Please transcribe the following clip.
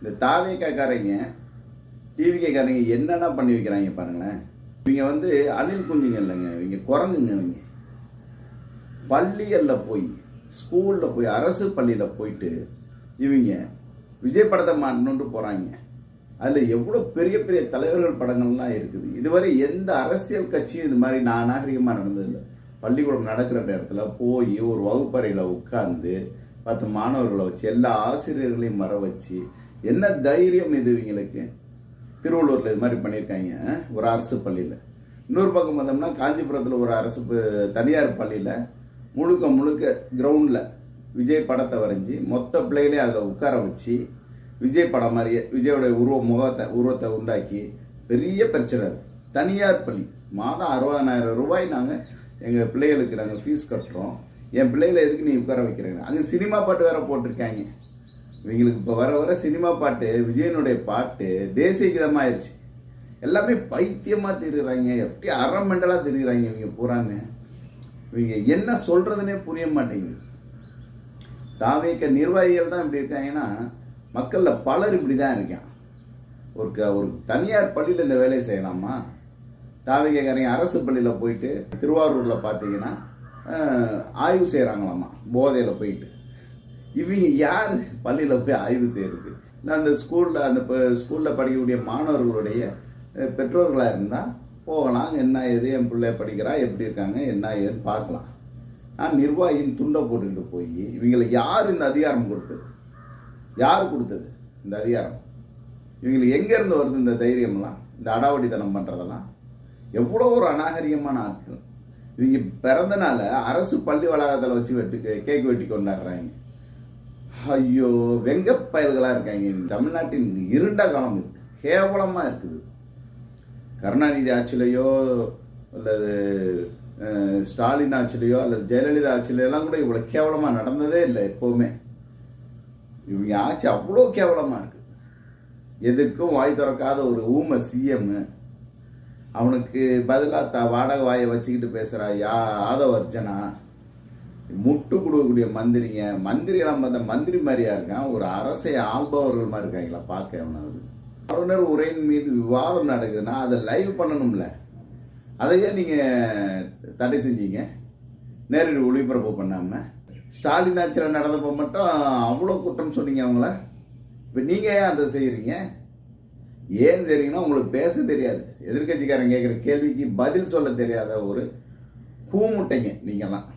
இந்த தாவேக்காரங்க டிவிக்காரங்க என்னென்ன பண்ணி வைக்கிறாங்க பாருங்களேன். இவங்க வந்து அணில் குஞ்சுங்க இல்லைங்க, இவங்க குரங்குங்க. இவங்க பள்ளிகளில் போய் ஸ்கூலில் போய் அரசு பள்ளியில் போயிட்டு இவங்க விஜய் படத்தை மாட்டணுன்ட்டு போகிறாங்க. அதில் எவ்வளோ பெரிய பெரிய தலைவர்கள் படங்கள்லாம் இருக்குது. இதுவரை எந்த அரசியல் கட்சியும் இது மாதிரி நாகரிகமாக நடந்ததில்லை. பள்ளிக்கூடம் நடக்கிற நேரத்தில் போய் ஒரு வகுப்பறையில் உட்கார்ந்து 10 மாணவர்களை வச்சு எல்லா ஆசிரியர்களையும் வர வச்சு என்ன தைரியம் இது இவங்களுக்கு. திருவள்ளூரில் இது மாதிரி பண்ணியிருக்காங்க ஒரு அரசு பள்ளியில். இன்னொரு பக்கம் பார்த்தோம்னா காஞ்சிபுரத்தில் ஒரு அரசு தனியார் பள்ளியில் முழுக்க கிரவுண்டில் விஜய் படத்தை வரைஞ்சி மொத்த பிள்ளைகளையும் அதில் உட்கார வச்சு விஜய் படம் மாதிரியே விஜயோட உருவத்தை உண்டாக்கி பெரிய பிரச்சனை. தனியார் பள்ளி மாதம் 60,000 ரூபாய் நாங்கள் எங்கள் பிள்ளைகளுக்கு நாங்கள் ஃபீஸ் கட்டுறோம், என் பிள்ளைகளை எதுக்கு நீ உட்கார வைக்கிறீங்க. அங்கே சினிமா பாட்டு வேற போட்டிருக்காங்க. இவங்களுக்கு இப்போ வர சினிமா பாட்டு விஜயனுடைய பாட்டு தேசிய கீதமாகிடுச்சு. எல்லாமே பைத்தியமாக தெரியுறாங்க, எப்படி அறமெண்டலாக தெரியுறாங்க இவங்க பூராங்க. இவங்க என்ன சொல்கிறதுனே புரிய மாட்டேங்குது. தாவேக்க நிர்வாகிகள் தான் இப்படி இருக்காங்கன்னா மக்களில் பலர் இப்படி தான் இருக்கான். ஒரு தனியார் பள்ளியில் இந்த வேலையை செய்யலாமா? தாவேக்காரங்க அரசு பள்ளியில் போயிட்டு திருவாரூரில் பார்த்தீங்கன்னா ஆய்வு செய்கிறாங்களாமா போதையில் போயிட்டு. இவங்க யார் பள்ளியில் போய் ஆய்வு செய்கிறது? அந்த ஸ்கூலில் படிக்கக்கூடிய மாணவர்களுடைய பெற்றோர்களாக இருந்தால் போகலாம், என்ன ஏது என் பிள்ளை படிக்கிறா எப்படி இருக்காங்க என்ன ஏதுன்னு பார்க்கலாம். நான் நிர்வாகியின் துண்டை போட்டுக்கிட்டு போய் இவங்களுக்கு யார் இந்த அதிகாரம் கொடுத்தது? யார் கொடுத்தது இந்த அதிகாரம்? இவங்களுக்கு எங்கேருந்து வருது இந்த தைரியம்லாம், இந்த அடாவடித்தனம் பண்ணுறதெல்லாம்? எவ்வளோ ஒரு அநாகரிகமான ஆட்கள். இவங்க பிறந்தனால அரசு பள்ளி வளாகத்தில் வச்சு கேக் வெட்டி கொண்டாடுறாங்க. ஐயோ, வெங்க பயல்களாக இருக்காங்க. தமிழ்நாட்டின் இருண்ட காலம் இது, கேவலமாக இருக்குது. கருணாநிதி ஆட்சியிலையோ அல்லது ஸ்டாலின் ஆட்சியிலையோ அல்லது ஜெயலலிதா ஆட்சியிலையெல்லாம் கூட இவ்வளோ கேவலமாக நடந்ததே இல்லை எப்போவுமே. இவங்க ஆட்சி அவ்வளோ கேவலமாக இருக்குது. எதுக்கும் வாய் திறக்காத ஒரு ஊமை சிஎம், அவனுக்கு பதிலாக வாடகை வாயை வச்சுக்கிட்டு பேசுகிறா யாதவ அர்ஜனா, முட்டு கொடுக்கக்கூடிய மந்திரியெல்லாம் பார்த்தா மந்திரி மாதிரியா இருக்கான், ஒரு அரசை ஆள்பவர்கள் மாதிரி இருக்காங்களா பார்க்க. அவனாவது ஆளுநர் உரையின் மீது விவாதம் நடக்குதுன்னா அதை லைவ் பண்ணணும்ல, அதையே நீங்கள் தடை செஞ்சீங்க நேரடி ஒளிபரப்பு பண்ணாமல். ஸ்டாலின் ஆட்சியில் நடந்தப்போ மட்டும் அவ்வளோ குற்றம் சொன்னீங்க அவங்கள. இப்போ நீங்கள் ஏன் அதை செய்கிறீங்க? ஏன் செய்றீங்கன்னா உங்களுக்கு பேச தெரியாது. எதிர்கட்சிக்காரன் கேட்குற கேள்விக்கு பதில் சொல்ல தெரியாத ஒரு கூமுட்டைங்க நீங்கள்லாம்.